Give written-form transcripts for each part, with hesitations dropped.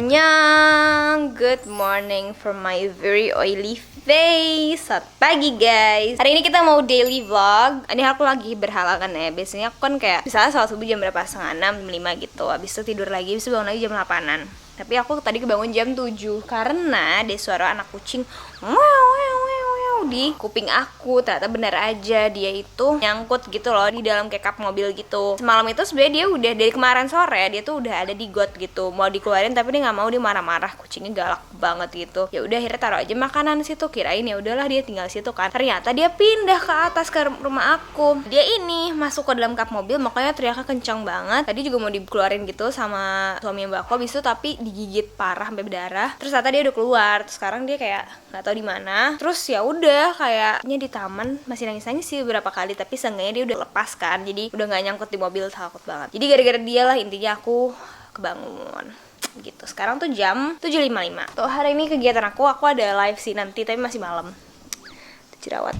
Annyeong! Good morning from my very oily face. Selamat pagi guys. Hari ini kita mau daily vlog. Ini aku lagi berhalangan ya. Biasanya aku kan kayak misalnya sholat subuh jam berapa, setengah 6, jam 5 gitu. Habis itu tidur lagi, habis itu bangun lagi jam 8-an. Tapi aku tadi kebangun jam 7 karena ada suara anak kucing di kuping aku. Ternyata benar aja, dia itu nyangkut gitu loh di dalam kayak kap mobil gitu. Semalam itu sebenarnya dia udah dari kemarin sore dia tuh udah ada di got gitu, mau dikeluarin tapi dia nggak mau, dia marah-marah, kucingnya galak banget gitu. Ya udah akhirnya taruh aja makanan situ, kirain ya udahlah dia tinggal situ kan. Ternyata dia pindah ke atas ke rumah aku. Dia ini masuk ke dalam kap mobil, makanya teriaknya kencang banget. Tadi juga mau dikeluarin gitu sama suami mbak aku, habis itu tapi digigit parah sampai berdarah. Terus ternyata dia udah keluar. Terus sekarang dia kayak nggak tahu di mana. Terus ya udah kayaknya di taman, masih nangis sih beberapa kali, tapi seenggaknya dia udah lepas kan, jadi udah nggak nyangkut di mobil. Takut banget. Jadi gara-gara dia lah intinya aku kebangun gitu. Sekarang tuh jam 7.55. Tuh hari ini kegiatan aku ada live sih nanti, tapi masih malam. Jerawat.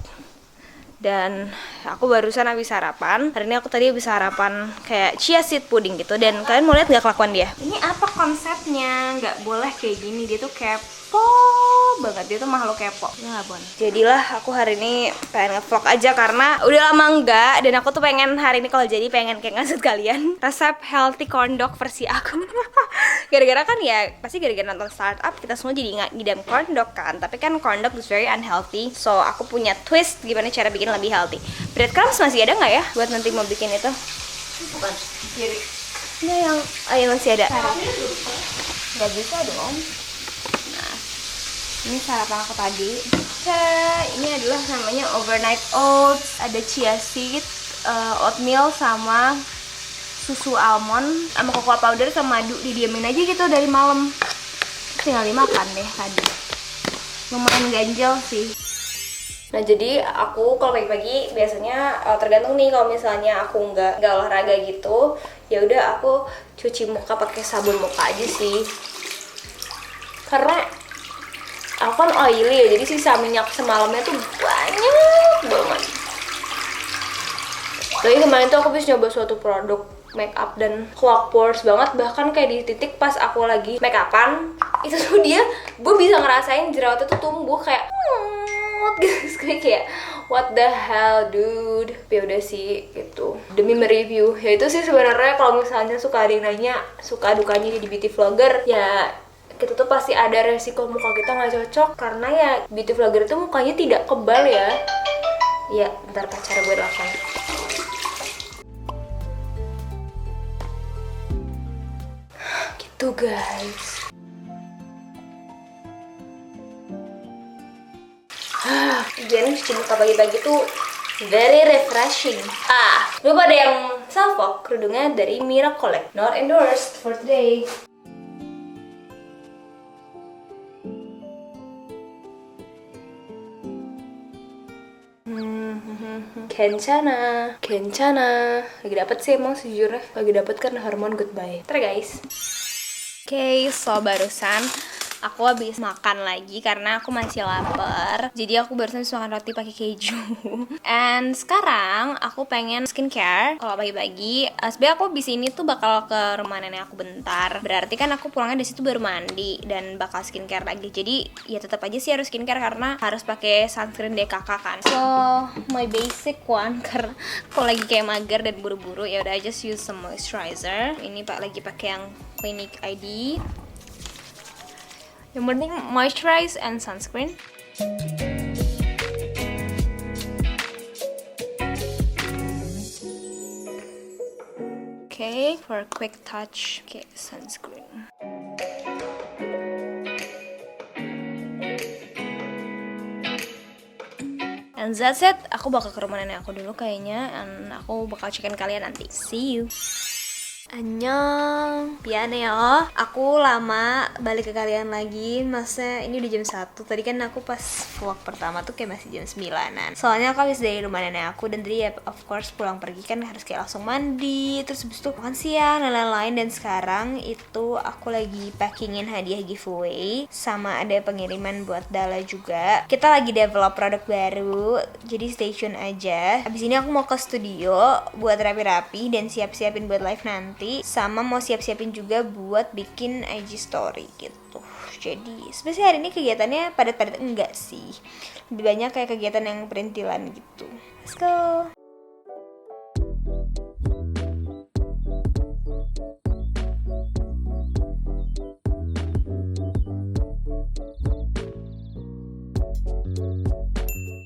Dan aku barusan habis sarapan. Hari ini aku tadi habis sarapan kayak chia seed pudding gitu. Dan kalian mau lihat nggak kelakuan dia? Ini apa konsepnya? Nggak boleh kayak gini. Dia tuh kepo banget, dia tuh makhluk kepo. Ya Bon. Jadilah aku hari ini pengen nge-vlog aja karena udah lama enggak, dan aku tuh pengen hari ini kalau jadi pengen kayak ngasih kalian resep healthy corn dog versi aku. Gara-gara kan ya pasti gara-gara nonton startup kita semua jadi ngidam corn dog kan, tapi kan corn dog is very unhealthy. So aku punya twist gimana cara bikin lebih healthy. Breadcrumbs masih ada nggak ya buat nanti mau bikin itu? Bukan. Kiri. Ini yang masih ada. Nggak bisa dong. Ini sarapan aku tadi. Ini adalah namanya overnight oats, ada chia seed, oatmeal sama susu almond sama cocoa powder sama madu, didiamin aja gitu dari malam. Tinggal dimakan deh tadi. Lumayan ganjel sih. Nah jadi aku kalau pagi-pagi biasanya tergantung nih, kalau misalnya aku nggak olahraga gitu, ya udah aku cuci muka pakai sabun muka aja sih. Karena aku kan oily ya, jadi sisa minyak semalamnya tuh banyak banget. Tapi kemarin tuh aku bisa nyoba suatu produk make up dan clog pores banget. Bahkan kayak di titik pas aku lagi make upan, itu tuh gue bisa ngerasain jerawatnya tuh tumbuh kayak gitu. Kayak what the hell dude. Ya udah sih gitu, demi mereview. Ya itu sih sebenarnya kalau misalnya suka ada yang nanya suka dukanya di beauty vlogger, ya kita tuh pasti ada resiko muka kita nggak cocok, karena ya beauty vlogger itu mukanya tidak kebal ya. Ya, bentar pacar gue telepon. Gitu guys. Jadi cuci muka pagi-pagi tuh very refreshing. Lupa ada yang salvo kerudungnya dari Miracle, not endorsed for today. Kencana. Lagi dapet sih emang sejujurnya. Lagi dapet kan hormon goodbye. Ntar guys. Oke, so barusan aku habis makan lagi karena aku masih lapar. Jadi aku barusan makan roti pakai keju. And sekarang aku pengen skincare. Kalau pagi-pagi, sebenarnya aku di sini tuh bakal ke rumah nenek aku bentar. Berarti kan aku pulangnya dari situ baru mandi dan bakal skincare lagi. Jadi ya tetap aja sih harus skincare karena harus pakai sunscreen DKK kan. So my basic one, karena aku lagi kayak mager dan buru-buru, ya udah just use some moisturizer. Ini lagi pakai yang Clinique ID. Yang penting moisturize and sunscreen. Okay, for a quick touch, okay, sunscreen. And that's it. Aku bakal ke rumah nenek aku dulu kayaknya, and aku bakal checkin kalian nanti. See you. Annyeong, pianeo. Aku lama balik ke kalian lagi. Maksudnya ini udah jam 1. Tadi kan aku pas vlog pertama tuh kayak masih jam 9-an. Soalnya aku habis dari rumah nenek aku, dan tadi ya of course pulang pergi kan harus kayak langsung mandi, terus habis itu makan siang dan lain-lain. Dan sekarang itu aku lagi packingin hadiah giveaway, sama ada pengiriman buat Dala juga. Kita lagi develop produk baru, jadi stay tune aja. Abis ini aku mau ke studio buat rapi-rapi dan siap-siapin buat live nanti. nanti, sama mau siap-siapin juga buat bikin IG story gitu. Jadi sebenarnya hari ini kegiatannya padat-padat enggak sih, lebih banyak kayak kegiatan yang perintilan gitu. Let's go.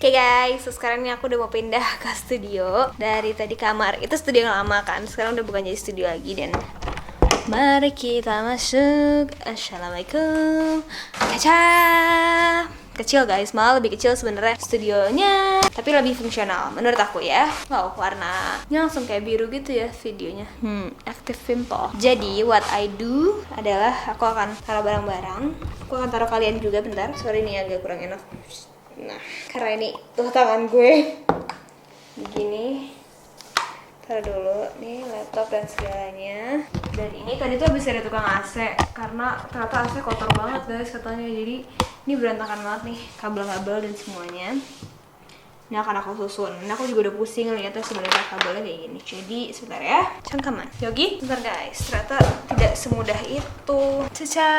Oke guys, so sekarang ini aku udah mau pindah ke studio. Dari tadi kamar, itu studio yang lama kan, sekarang udah bukan jadi studio lagi. Dan mari kita masuk. Assalamualaikum. Kaca kecil guys, malah lebih kecil sebenarnya studionya, tapi lebih fungsional menurut aku ya. Wow, warnanya langsung kayak biru gitu ya videonya. Active Pimple. Jadi what I do adalah aku akan taruh barang-barang. Aku akan taruh kalian juga bentar. Sorry ini agak kurang enak. Nah, karena ini tuh tangan gue begini, taruh dulu nih laptop dan segalanya. Dan ini tadi tuh habis dari tukang AC, karena ternyata AC kotor banget guys katanya. Jadi ini berantakan banget nih, kabel-kabel dan semuanya. Ini akan aku susun. Ini aku juga udah pusing lihatnya sebenarnya kabelnya kayak gini. Jadi sebentar ya, cangkaman Yogi, bentar guys, ternyata tidak semudah itu. Caca.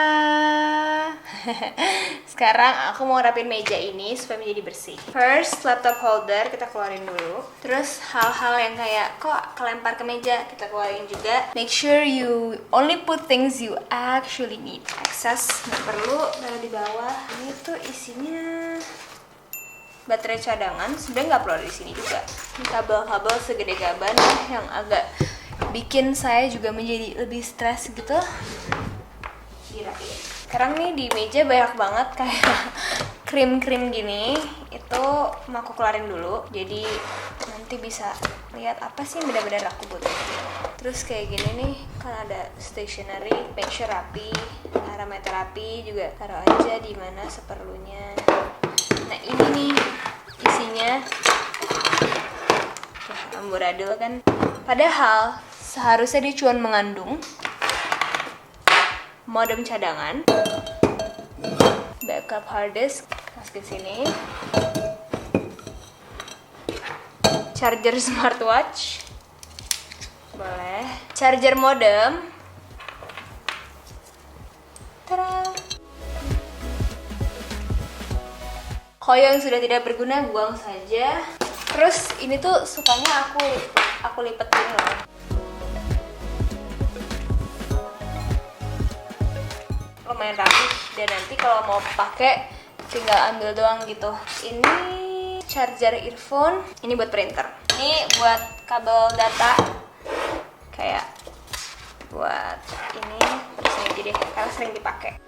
Sekarang aku mau rapin meja ini supaya menjadi bersih. First, laptop holder kita keluarin dulu. Terus hal-hal yang kayak kok kelempar ke meja kita keluarin juga. Make sure you only put things you actually need. Excess nggak perlu taruh di bawah. Ini tuh isinya baterai cadangan, sebenarnya nggak perlu ada di sini juga. Ini kabel-kabel segede gaban yang agak bikin saya juga menjadi lebih stres gitu. Kirain. Sekarang nih di meja banyak banget kayak krim-krim gini. Itu mau aku keluarin dulu. Jadi nanti bisa lihat apa sih benar-benar aku butuh. Terus kayak gini nih, kan ada stationery, make sure rapi. Aromaterapi juga taruh aja di mana seperlunya. Nah ini nih isinya amburadul kan, padahal seharusnya dia cuma mengandung modem cadangan, backup hard disk, masukin sini, charger smartwatch, boleh, charger modem, tada. Koyo yang sudah tidak berguna buang saja. Terus ini tuh sukanya aku lipetin loh. Lumayan rapi dan nanti kalau mau pakai tinggal ambil doang gitu. Ini charger earphone, ini buat printer. Ini buat kabel data. Kayak buat ini terus aja deh karena sering dipakai.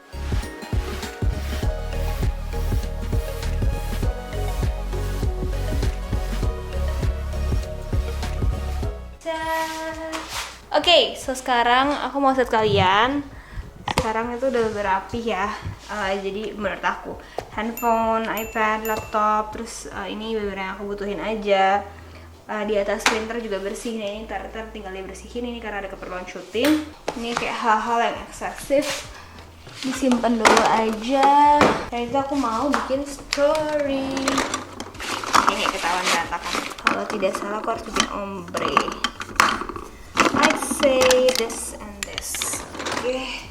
Oke, so sekarang aku mau set kalian. Sekarang itu udah berapi ya. Jadi menurut aku handphone, iPad, laptop, terus ini beberapa yang aku butuhin aja. Di atas printer juga bersih. Nah, ini ntar tinggal dibersihin ini karena ada keperluan syuting. Ini kayak hal-hal yang eksesif disimpan dulu aja. Dan itu aku mau bikin story. Ini ketahuan berantakan. Kalau tidak salah aku harus bikin ombre. I'd say this and this. Oke.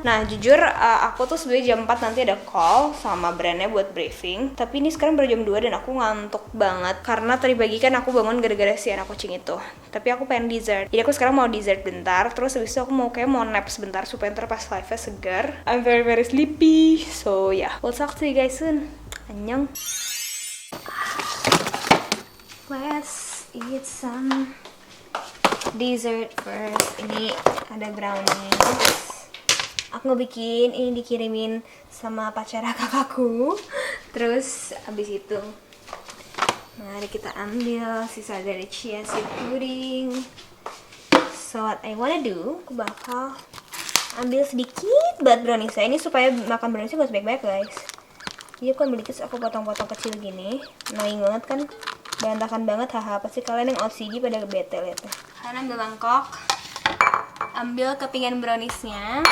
Nah jujur aku tuh sebenarnya jam 4 nanti ada call sama brandnya buat briefing. Tapi ini sekarang baru jam 2 dan aku ngantuk banget. Karena tadi pagi kan aku bangun gara-gara si anak kucing itu. Tapi aku pengen dessert. Jadi aku sekarang mau dessert bentar. Terus habis itu aku mau nap sebentar supaya ntar pas live-nya segar. I'm very very sleepy. So yeah, we'll talk to you guys soon. Annyeong. Let's eat some dessert first. Ini ada brownie. Aku ngebikin, ini dikirimin sama pacar kakakku. Terus abis itu mari kita ambil sisa dari chia seed pudding. So what I wanna do, aku bakal ambil sedikit banget brownie saya ini supaya makan brownie saya baik-baik guys. Jadi aku ambil dikit, aku potong-potong kecil gini. Annoying banget kan, berantakan banget. Haha, pasti kalian yang OCD pada bete lihat tuh. Kalian ambil mangkok, ambil kepingan browniesnya.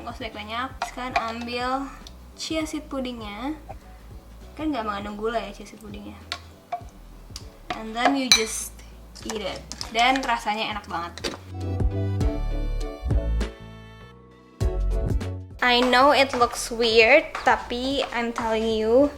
Nggak usah banyak. Sekarang ambil chia seed pudingnya. Kan nggak mengandung gula ya chia seed pudingnya. and then you just eat it. Dan rasanya enak banget. I know it looks weird, tapi I'm telling you,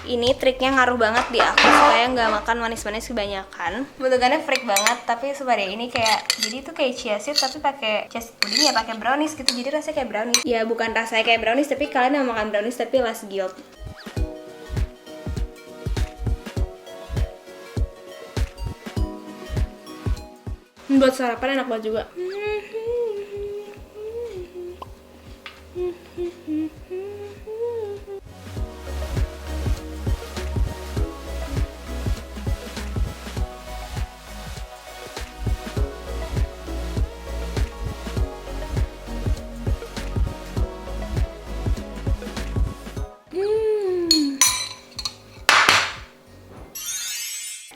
ini triknya ngaruh banget di aku supaya nggak makan manis-manis kebanyakan. Bentukannya freak banget, tapi supaya ini kayak, jadi itu kayak chia seed tapi pakai chia seed puding ya, pakai brownies gitu. Jadi rasanya kayak brownies. Ya bukan rasanya kayak brownies, tapi kalian yang makan brownies tapi less guilt. Buat sarapan enak banget juga.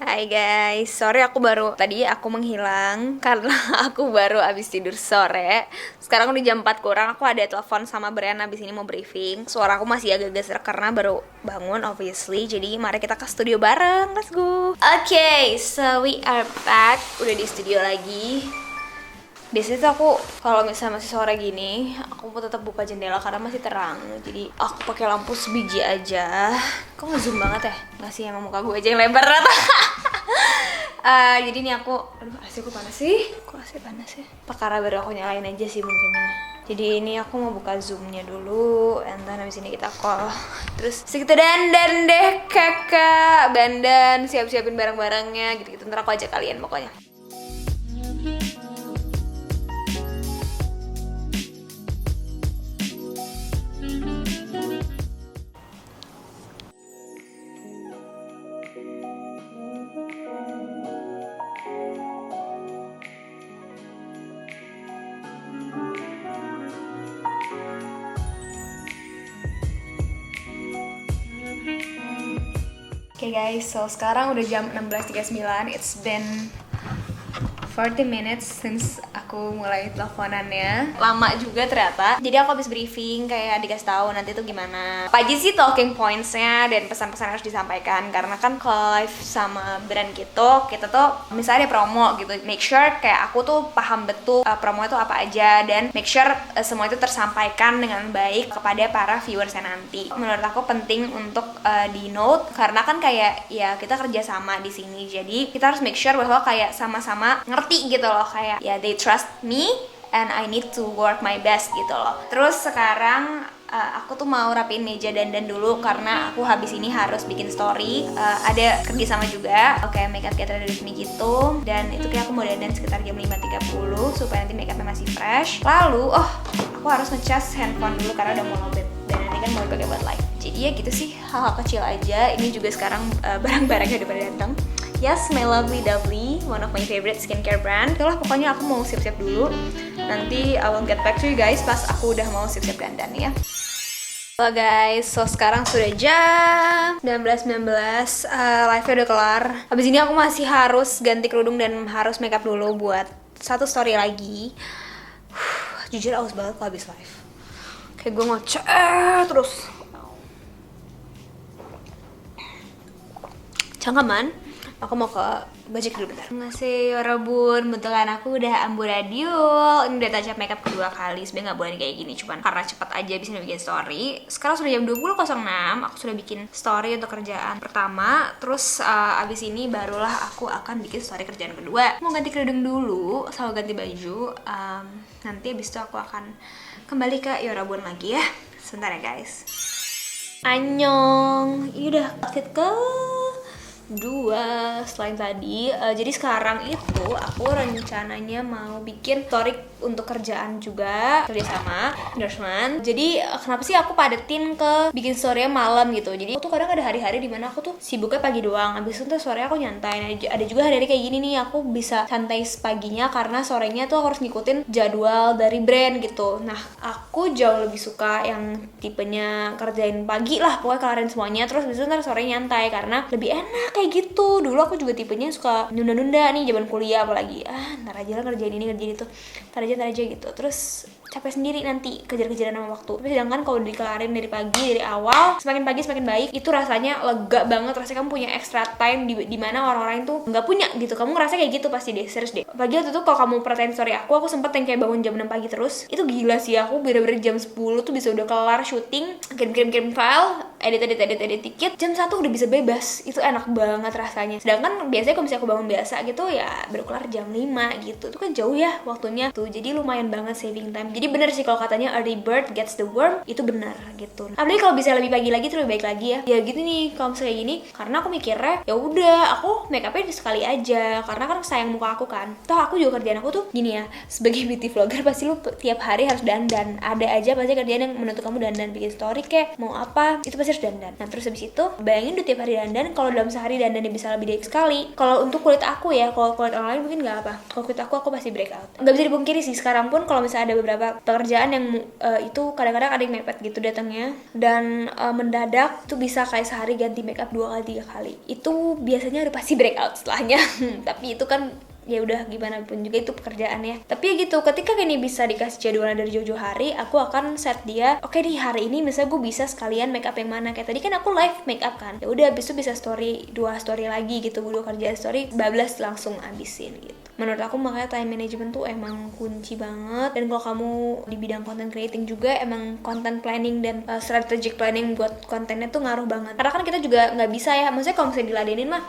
Hai guys, sorry tadi aku menghilang karena aku baru abis tidur sore. Sekarang udah jam 4 kurang, aku ada telepon sama Brian abis ini mau briefing. Suara aku masih agak geser karena baru bangun obviously. Jadi mari kita ke studio bareng, let's go. Okay, so we are back, udah di studio lagi. Biasanya tuh aku kalau misalnya masih sore gini, aku tetap buka jendela karena masih terang. Jadi aku pakai lampu sebiji aja. Kok nge-zoom banget ya? Nggak sih, emang muka gue aja yang lebar rata. Jadi ini aku, aduh AC gue panas sih. Kok AC panas ya? Apa karena baru aku nyalain aja sih mungkin. Jadi ini aku mau buka zoomnya dulu, and then habis ini kita call. Terus kita dandan deh kakak, dandan, siap-siapin barang-barangnya gitu-gitu. Ntar aku ajak kalian pokoknya. Oke guys, so sekarang udah jam 16.39. It's been 40 minutes since aku mulai teleponannya. Lama juga ternyata. Jadi aku habis briefing, kayak dikasih tahu nanti tuh gimana, apa aja sih talking points-nya dan pesan-pesan harus disampaikan. Karena kan kalau live sama brand gitu, kita tuh misalnya ada promo gitu, make sure kayak aku tuh paham betul promo itu apa aja, dan make sure semua itu tersampaikan dengan baik kepada para viewersnya nanti. Menurut aku penting untuk di note, karena kan kayak ya kita kerja sama di sini, jadi kita harus make sure bahwa kayak sama-sama ngerti gitu loh, kayak ya they trust me and I need to work my best gitu loh. Terus sekarang aku tuh mau rapiin meja dandan dulu karena aku habis ini harus bikin story. Ada kerjasama juga, oke, makeup caterer dari sini gitu. Dan itu kayak aku mau dandan sekitar jam 5.30 supaya nanti makeupnya masih fresh. Lalu, aku harus ngecas handphone dulu karena udah mau lowbat. Dan nanti kan mau dipakai buat live. Jadi ya gitu sih, hal-hal kecil aja. Ini juga sekarang barang-barangnya udah pada datang. Yes, my lovely Dovely, one of my favorite skincare brand. Itulah pokoknya aku mau siap-siap dulu. Nanti I will get back to you guys pas aku udah mau siap-siap dandan ya. Halo guys, so sekarang sudah jam 19.19, live-nya udah kelar. Habis ini aku masih harus ganti kerudung dan harus makeup dulu buat satu story lagi. Jujur aus banget kalau habis live. Kayak gue ngoceh terus. Cangkeman. Aku mau ke bajik dulu bentar. Ngasih Yorobun, bentukan aku udah amburadul. Ini udah touch up makeup kedua kali. Sebenernya gak boleh kayak gini, cuman karena cepet aja bisa bikin story. Sekarang sudah jam 20.06, aku sudah bikin story untuk kerjaan pertama. Terus abis ini barulah aku akan bikin story kerjaan kedua. Mau ganti kerudung dulu, sama ganti baju. Nanti abis itu aku akan kembali ke Yorobun lagi ya. Sebentar ya guys. Annyeong. Ini udah outfit ke dua selain tadi. Jadi sekarang itu aku rencananya mau bikin story untuk kerjaan juga, kerjasama endorsement. Jadi kenapa sih aku padetin ke bikin story malam gitu. Jadi aku tuh kadang ada hari-hari dimana aku tuh sibuknya pagi doang, abis itu sore aku nyantai. Ada juga hari-hari kayak gini nih aku bisa santai paginya karena sorenya tuh aku harus ngikutin jadwal dari brand gitu. Nah aku jauh lebih suka yang tipenya kerjain pagi lah pokoknya kalian semuanya, terus abis itu ntar sore nyantai karena lebih enak kayak gitu. Dulu aku juga tipenya suka nunda-nunda nih zaman kuliah, apalagi ntar aja lah kerjain ini kerjain itu, ntar aja gitu. Terus capek sendiri nanti kejar-kejaran sama waktu. Tapi sedangkan kalau dikelarin dari pagi, dari awal, semakin pagi semakin baik, itu rasanya lega banget. Rasanya kamu punya extra time di mana orang-orang itu nggak punya gitu. Kamu ngerasa kayak gitu pasti deh, serius deh. Pagi waktu itu kalau kamu perhatiin story aku sempet yang kayak bangun jam 6 pagi terus. Itu gila sih, aku bener-bener jam 10 tuh bisa udah kelar syuting, kirim file, edit dikit, jam 1 udah bisa bebas. Itu enak banget rasanya. Sedangkan biasanya kalau misalnya aku bangun biasa gitu ya baru kelar jam 5 gitu. Itu kan jauh ya waktunya tuh. Jadi lumayan banget saving time. Jadi bener sih kalau katanya early bird gets the worm, itu benar gitu. Apalagi kalau bisa lebih pagi lagi tuh lebih baik lagi ya. Ya gitu nih kalau misalnya gini, karena aku mikirnya ya udah aku make upnya sekali aja, karena kan sayang muka aku kan. Toh aku juga kerjaan aku tuh gini ya, sebagai beauty vlogger pasti lu tiap hari harus dandan. Ada aja pasti kerjaan yang menuntut kamu dandan, bikin story kek, mau apa, itu pasti harus dandan. Nah terus habis itu bayangin udah tiap hari dandan, kalau dalam sehari dandannya bisa lebih dari sekali. Kalau untuk kulit aku ya, kalau kulit orang lain mungkin nggak apa. Kalau kulit aku pasti breakout. Nggak bisa dipungkiri sih, sekarang pun kalau misalnya ada beberapa pekerjaan yang itu kadang-kadang ada yang mepet gitu datangnya, dan mendadak tuh bisa kayak sehari ganti makeup 2 kali 3 kali. Itu biasanya udah pasti breakout setelahnya. Tapi itu kan ya udah gimana pun juga itu pekerjaannya. Tapi ya gitu, ketika ini bisa dikasih jadwalnya dari jauh-jauh hari, aku akan set dia, oke di hari ini misalnya gue bisa sekalian make up yang mana. Kayak tadi kan aku live make up kan, ya udah abis itu bisa story 2 story lagi gitu, gue 2 kerjaan story bablas langsung abisin gitu. Menurut aku makanya time management tuh emang kunci banget. Dan kalau kamu di bidang content creating juga, emang content planning dan strategic planning buat kontennya tuh ngaruh banget. Karena kan kita juga nggak bisa ya, maksudnya kalau misalnya diladenin mah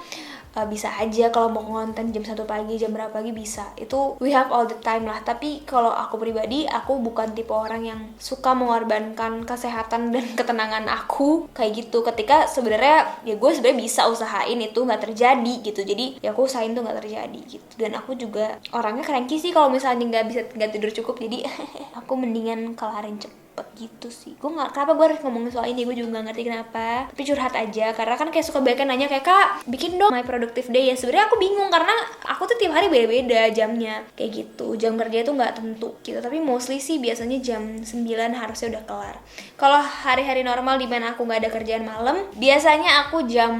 bisa aja kalau mau konten jam 1 pagi, jam berapa pagi bisa. Itu we have all the time lah. Tapi kalau aku pribadi, aku bukan tipe orang yang suka mengorbankan kesehatan dan ketenangan aku kayak gitu. Ketika sebenarnya ya gue sebenarnya bisa usahain itu nggak terjadi gitu. Jadi ya aku usahain tuh nggak terjadi gitu. Dan aku juga orangnya cranky sih kalau misalnya nggak tidur cukup. Jadi aku mendingan kelarin cepet gitu sih. Gue nggak, kenapa gue harus ngomongin soal ini, gue juga nggak ngerti kenapa. Tapi curhat aja, karena kan kayak suka banyak yang nanya kayak, kak bikin dong my productive day ya. Sebenarnya aku bingung karena aku tuh tiap hari beda-beda jamnya kayak gitu. Jam kerja tuh nggak tentu gitu, tapi mostly sih biasanya jam 9 harusnya udah kelar. Kalau hari-hari normal di mana aku nggak ada kerjaan malam, biasanya aku jam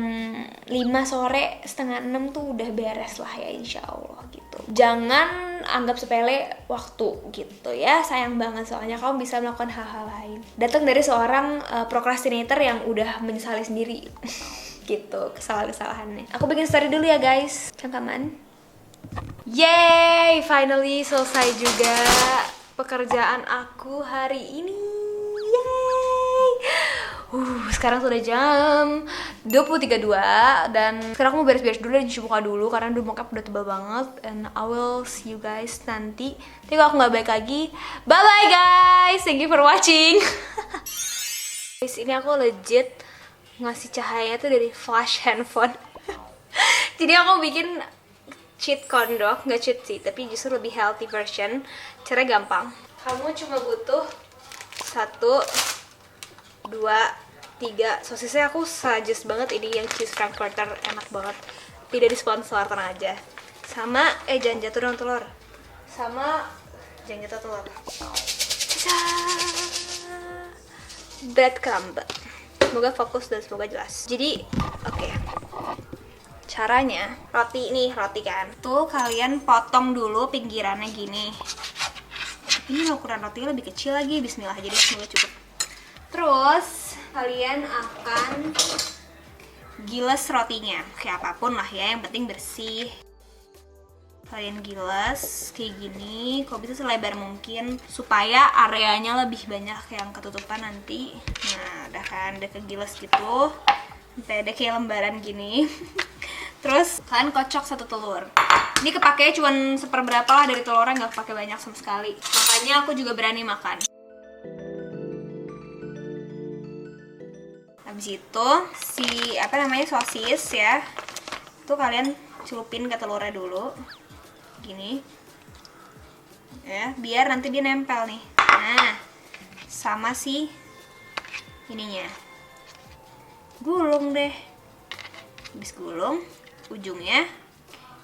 5 sore, setengah 6 tuh udah beres lah ya, insya Allah gitu. Jangan anggap sepele waktu gitu ya, sayang banget soalnya kamu bisa melakukan hal-hal lain. Datang dari seorang procrastinator yang udah menyesali sendiri gitu kesalahan-kesalahannya. Aku bikin story dulu ya guys, cangkaman. Yay, finally selesai juga pekerjaan aku hari ini. Yay. Sekarang sudah jam 20.32 dan sekarang aku mau beres-beres dulu dan cuci muka dulu karena dulu makeup udah tebal banget. And I will see you guys nanti. Tapi kalau aku nggak balik lagi, bye bye guys, thank you for watching. Guys, ini aku legit ngasih cahaya tuh dari flash handphone. Jadi aku bikin cheat kondok, nggak cheat sih, tapi justru lebih healthy version. Caranya gampang. Kamu cuma butuh 1, 2, 3 sosisnya. Aku suggest banget ini yang cheese frankfurter, enak banget. Tidak disponsor, tenang aja. Sama jangan jatuh dong telur. Sama jangan jatuh telur. Breadcrumb. Semoga fokus dan semoga jelas. Jadi oke. Caranya, roti kan. Tuh kalian potong dulu pinggirannya gini. Ini ukuran rotinya lebih kecil lagi. Bismillah, jadi semoga cukup. Terus kalian akan giles rotinya, kayak apapun lah ya, yang penting bersih. Kalian giles kayak gini, kalau bisa selebar mungkin supaya areanya lebih banyak yang ketutupan nanti. Nah, udah kan, udah kegiles gitu, sampai ada kayak lembaran gini. Terus kalian kocok 1 telur. Ini kepake cuman seperberapa lah dari telurnya, nggak pakai banyak sama sekali. Makanya aku juga berani makan. Habis itu sosis ya, tuh kalian celupin ke telurnya dulu gini ya, biar nanti dia nempel nih. Nah, sama si ininya gulung deh. Habis gulung, ujungnya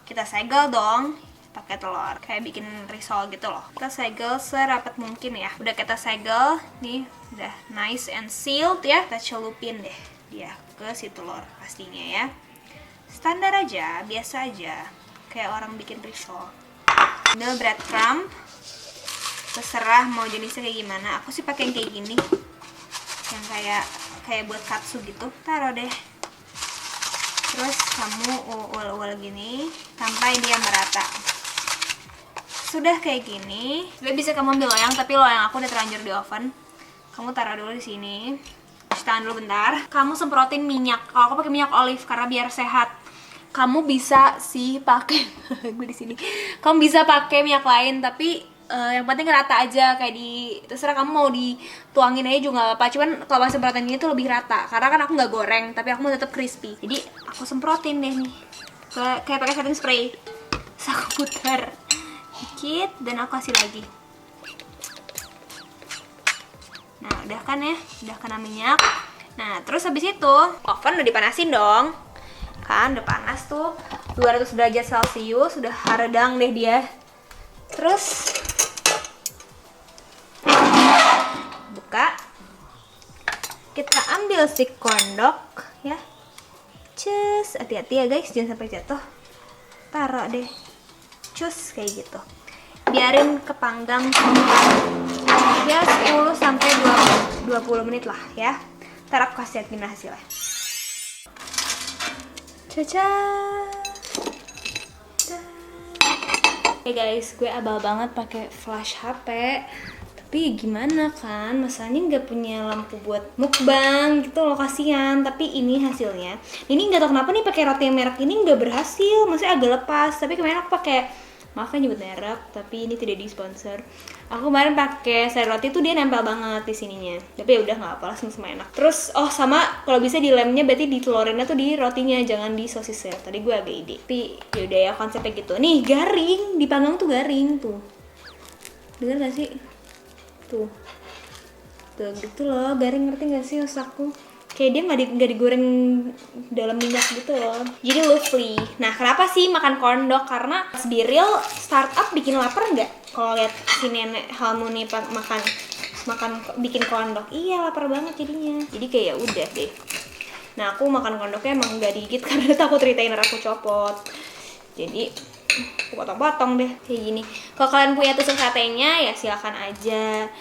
kita segel dong pakai telur, kayak bikin risol gitu loh. Kita segel serapat mungkin ya. Udah kita segel nih, udah nice and sealed ya. Kita celupin deh dia ke si telur pastinya ya. Standar aja, biasa aja, kayak orang bikin risol. Ambil breadcrumb, terserah mau jenisnya kayak gimana. Aku sih pakai yang kayak gini, yang kayak buat katsu gitu. Taruh deh. Terus kamu ul-ul gini sampai dia merata. Sudah kayak gini, sebenarnya bisa kamu ambil loyang, tapi loyang aku udah terlanjur di oven. Kamu taruh dulu di sini. Cuci tangan dulu bentar. Kamu semprotin minyak. Kalau aku pakai minyak olive karena biar sehat. Kamu bisa sih pakai gue di sini. Kamu bisa pakai minyak lain, tapi yang penting rata aja, kayak terserah kamu mau dituangin aja juga nggak apa-apa. Cuman kalau semprotan ini tuh lebih rata karena kan aku nggak goreng, tapi aku mau tetap crispy. Jadi aku semprotin deh nih, kayak pakai setting spray. Terus aku putar dikit dan aku kasih lagi. Nah udah kan ya, udah kena minyak. Nah terus habis itu oven udah dipanasin dong, kan udah panas tuh 200 derajat celcius, udah redang deh dia. Terus buka, kita ambil si kondok ya, cus, hati-hati ya guys, jangan sampai jatuh. Taruh deh, cus kayak gitu, biarin kepanggang ya 10 sampai 20 menit lah ya. Ntar aku kasih lihat gimana hasilnya. Caca. Hey guys, gue abal banget pakai flash HP. Tapi gimana kan, masalahnya nggak punya lampu buat mukbang gitu loh, kasihan. Tapi ini hasilnya. Ini nggak tahu kenapa nih pakai roti yang merek ini nggak berhasil, maksudnya agak lepas. Tapi kemarin aku pakai, maaf ya nyebut merek, tapi ini tidak disponsor. Aku kemarin pakai sari roti tuh dia nempel banget di sininya. Tapi ya udah nggak apa-apa, sama enak. Terus sama kalau bisa di lemnya berarti ditelorinnya tuh di rotinya, jangan di sosisnya. Tadi gue agak ide. Tapi ya udah ya konsepnya gitu. Nih garing, dipanggang tuh garing tuh. Dengar gak sih? Tuh gitu loh, garing, ngerti gak sih otakku? Kayak dia nggak digoreng dalam minyak gitu loh, jadi lovely. Nah kenapa sih makan kondok? Karena Biril startup bikin lapar nggak? Kalau lihat si nenek Halmoni makan bikin kondok, iya lapar banget jadinya. Jadi kayak ya udah deh. Nah aku makan kondoknya emang nggak digigit karena takut retainer aku copot. Jadi aku potong-potong deh kayak gini. Kalau kalian punya tusuk satenya ya silakan aja.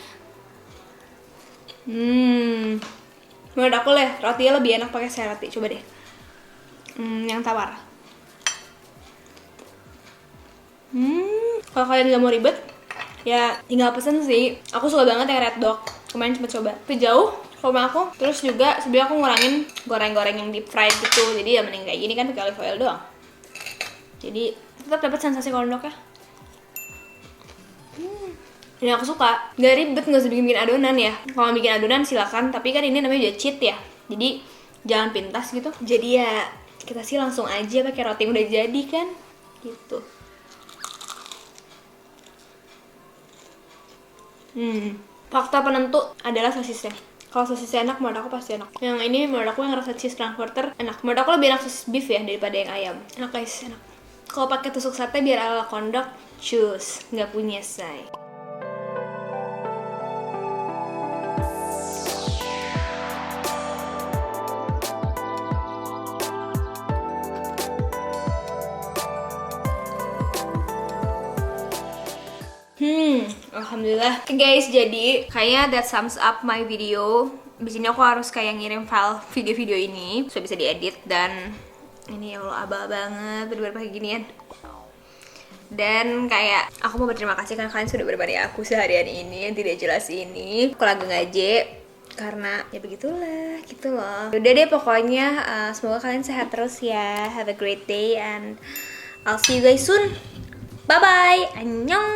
Menurut aku rotinya lebih enak pakai sari roti. Coba deh. Yang tawar. Kalau kalian nggak mau ribet, ya tinggal pesen sih. Aku suka banget yang red dog. Kemarin cepet coba. Tapi jauh rumah aku. Terus juga sebenarnya aku ngurangin goreng-goreng yang deep fried gitu. Jadi ya mending kayak gini kan pakai olive oil doang. Jadi tetap dapat sensasi kondok ya. Ini aku suka, nggak ribet, nggak usah bikin adonan ya. Kalau bikin adonan silakan, tapi kan ini namanya udah cheat ya, jadi jangan pintas gitu. Jadi ya kita sih langsung aja pakai roti yang udah jadi kan, gitu. Fakta penentu adalah sosisnya. Kalau sosisnya enak, menurut aku pasti enak. Yang ini menurut aku yang rasa cheese frankfurter enak. Menurut aku lebih enak sosis beef ya daripada yang ayam. Enak guys, enak. Kalau pakai tusuk sate biar ala kondok, cus, nggak punya say. Alhamdulillah. Okay guys, jadi kayaknya that sums up my video. Di sini aku harus kayak ngirim file video-video ini supaya bisa diedit, dan ini ya Allah abal banget berdua pakai ginian. Dan kayak aku mau berterima kasih karena kalian sudah berbagi aku seharian ini yang tidak jelas ini. Aku lagi ngaji karena ya begitulah gitu loh. Udah deh pokoknya semoga kalian sehat terus ya. Have a great day and I'll see you guys soon. Bye bye. Annyeong.